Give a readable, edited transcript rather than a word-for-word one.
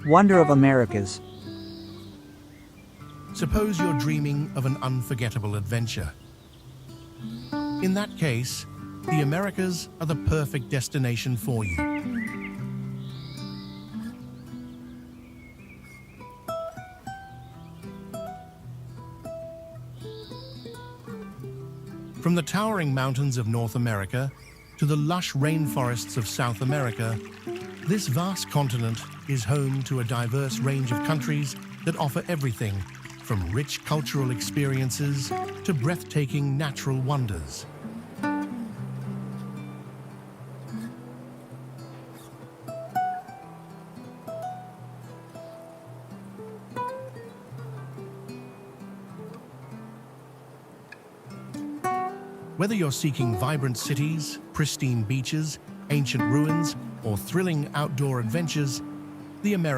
Wonder of Americas. Suppose you're dreaming of an unforgettable adventure. In that case, the Americas are the perfect destination for you. From the towering mountains of North America to the lush rainforests of South America, this vast continent is home to a diverse range of countries that offer everything from rich cultural experiences to breathtaking natural wonders. Whether you're seeking vibrant cities, pristine beaches, ancient ruins, or thrilling outdoor adventures, the Americas